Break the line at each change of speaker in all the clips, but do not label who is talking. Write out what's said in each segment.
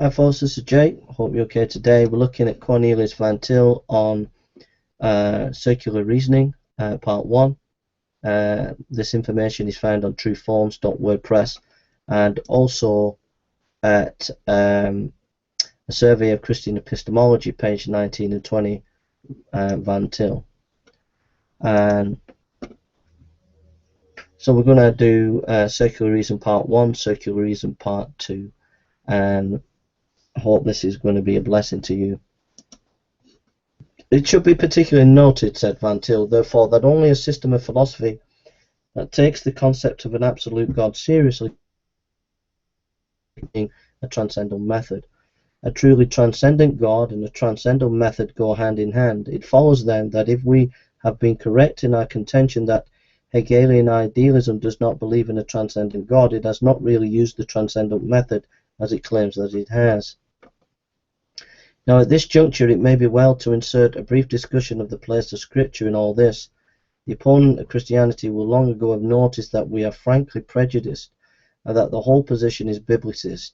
Hi folks, this is Jake. Hope you're okay today. We're looking at Cornelius Vantil on circular reasoning, part 1. This information is found on trueforms.wordpress and also at a survey of Christian epistemology, page 19 and 20, Vantil. And so we're going to do circular reason part 1, circular reason part 2, and I hope this is going to be a blessing to you. It should be particularly noted, said Vantil, therefore, that only a system of philosophy that takes the concept of an absolute God seriously being a transcendental method. A truly transcendent God and a transcendental method go hand in hand. It follows then that if we have been correct in our contention that Hegelian idealism does not believe in a transcendent God, it has not really used the transcendental method as it claims that it has. Now at this juncture it may be well to insert a brief discussion of the place of Scripture in all this. The opponent of Christianity will long ago have noticed that we are frankly prejudiced and that the whole position is biblicist.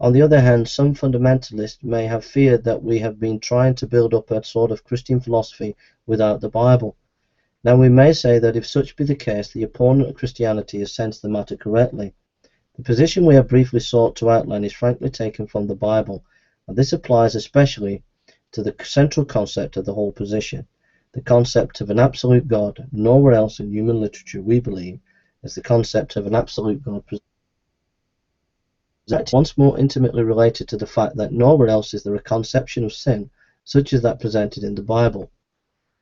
On the other hand, some fundamentalists may have feared that we have been trying to build up a sort of Christian philosophy without the Bible. Now we may say that if such be the case, the opponent of Christianity has sensed the matter correctly. The position we have briefly sought to outline is frankly taken from the Bible, and this applies especially to the central concept of the whole position, the concept of an absolute God. Nowhere else in human literature, we believe, is the concept of an absolute God once more intimately related to the fact that nowhere else is there a conception of sin such as that presented in the Bible.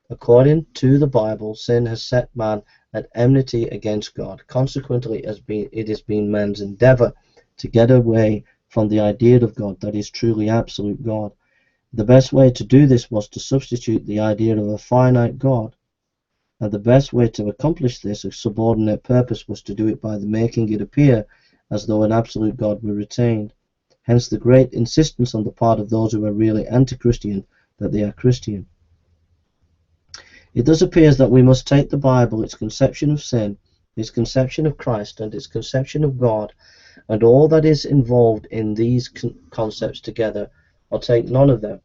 According to the Bible, sin has set man at enmity against God. Consequently, it has been man's endeavor to get away from the idea of God that is truly absolute God. The best way to do this was to substitute the idea of a finite God, and the best way to accomplish this, a subordinate purpose, was to do it by making it appear as though an absolute God were retained. Hence the great insistence on the part of those who are really anti-Christian that they are Christian. It thus appears that we must take the Bible, its conception of sin, its conception of Christ, and its conception of God, and all that is involved in these concepts together, or take none of them.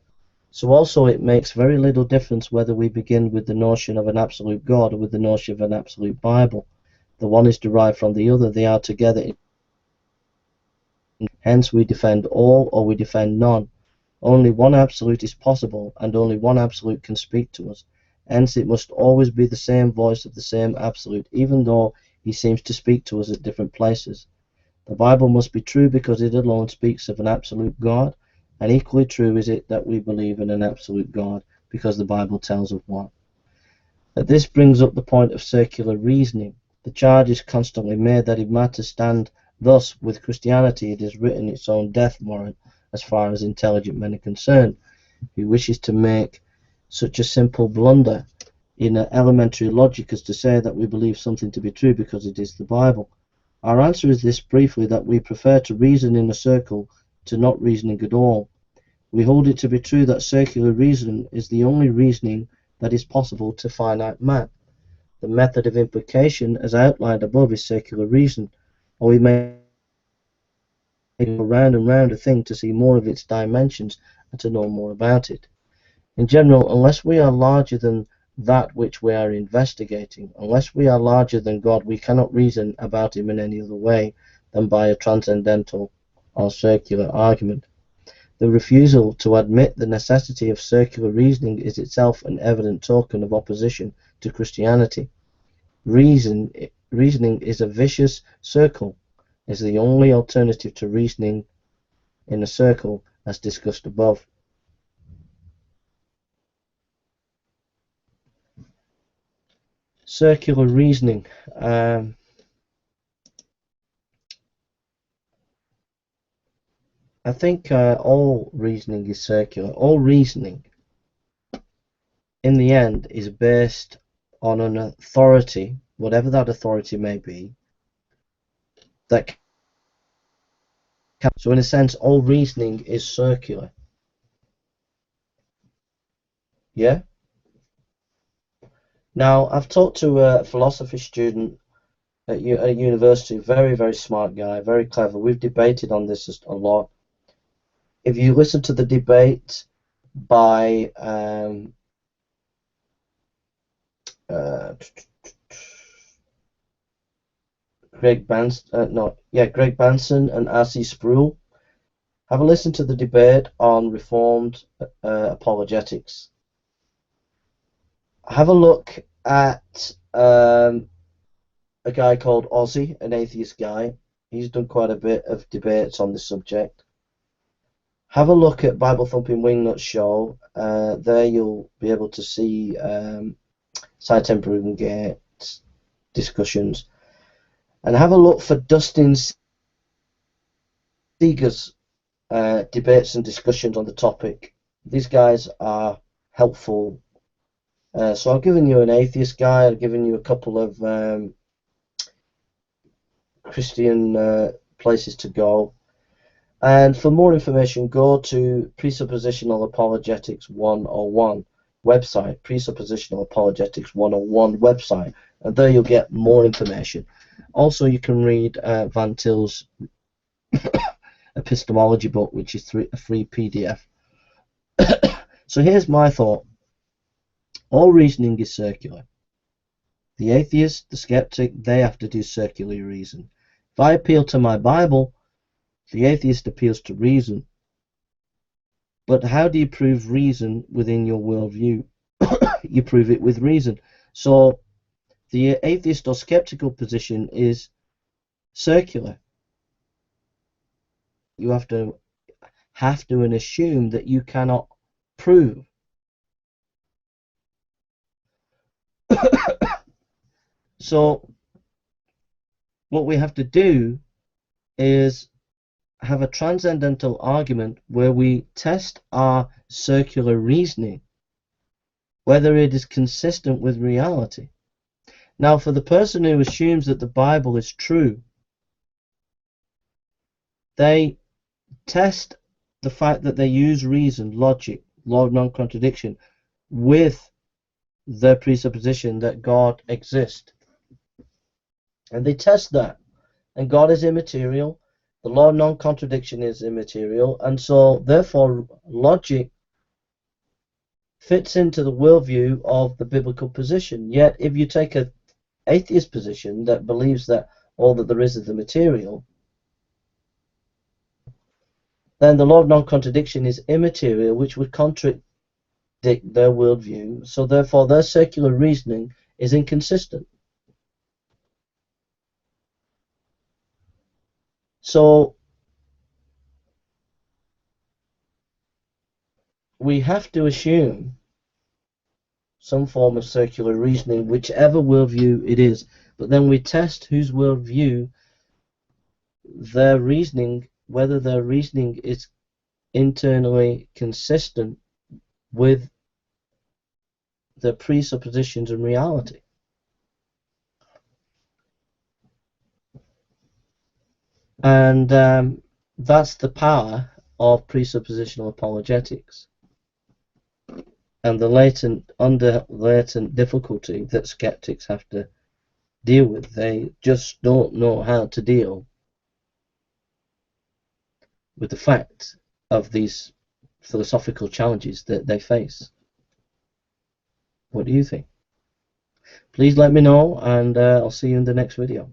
So also it makes very little difference whether we begin with the notion of an absolute God or with the notion of an absolute Bible. The one is derived from the other, they are together. Hence we defend all or we defend none. Only one absolute is possible, and only one absolute can speak to us. Hence it must always be the same voice of the same absolute, even though he seems to speak to us at different places. The Bible must be true because it alone speaks of an absolute God, and equally true is it that we believe in an absolute God because the Bible tells of one. This brings up the point of circular reasoning. The charge is constantly made that if matters stand thus with Christianity, it has written its own death warrant as far as intelligent men are concerned. Who wishes to make such a simple blunder in elementary logic as to say that we believe something to be true because it is the Bible? Our answer is this briefly, that we prefer to reason in a circle to not reasoning at all. We hold it to be true that circular reasoning is the only reasoning that is possible to finite man. The method of implication, as outlined above, is circular reason, or we may go round and round a thing to see more of its dimensions and to know more about it. In general, unless we are larger than that which we are investigating, unless we are larger than God, we cannot reason about him in any other way than by a transcendental or circular argument. The refusal to admit the necessity of circular reasoning is itself an evident token of opposition to Christianity. Reasoning is a vicious circle, is the only alternative to reasoning in a circle as discussed above. Circular reasoning. I think all reasoning is circular. All reasoning, in the end, is based on an authority, whatever that authority may be, that can. So in a sense, all reasoning is circular. Yeah? Now, I've talked to a philosophy student at university, very, very smart guy, very clever. We've debated on this a lot. if you listen to the debate by Greg Banson and R.C. Sproul, have a listen to the debate on Reformed apologetics. Have a look at a guy called Ozzy, an atheist guy. He's done quite a bit of debates on this subject. Have a look at Bible Thumping Wingnut Show. There you'll be able to see Side Temper and Gate discussions. And have a look for Dustin Seeger's debates and discussions on the topic. These guys are helpful. So I've given you an atheist guy. I've given you a couple of Christian places to go. And for more information, go to Presuppositional Apologetics 101 website, Presuppositional Apologetics 101 website, and there you'll get more information. Also, you can read Vantil's epistemology book, which is a free PDF. So here's my thought. All reasoning is circular. The atheist, the skeptic, they have to do circular reason. If I appeal to my Bible, the atheist appeals to reason. But how do you prove reason within your worldview? You prove it with reason. So the atheist or skeptical position is circular. You have to and assume that you cannot prove. So what we have to do is have a transcendental argument where we test our circular reasoning, whether it is consistent with reality. Now, for the person who assumes that the Bible is true, they test the fact that they use reason, logic, law of non-contradiction, with their presupposition that God exists. And they test that. And God is immaterial. The law of non-contradiction is immaterial. And so, therefore, logic fits into the worldview of the biblical position. Yet, if you take an atheist position that believes that all that there is the material, then the law of non-contradiction is immaterial, which would contradict their worldview. So, therefore, their circular reasoning is inconsistent. So we have to assume some form of circular reasoning, whichever worldview it is, but then we test whose worldview their reasoning, whether their reasoning is internally consistent with the presuppositions and reality. And that's the power of presuppositional apologetics, and the latent difficulty that skeptics have to deal with. They just don't know how to deal with the fact of these philosophical challenges that they face. What do you think? Please let me know, and I'll see you in the next video.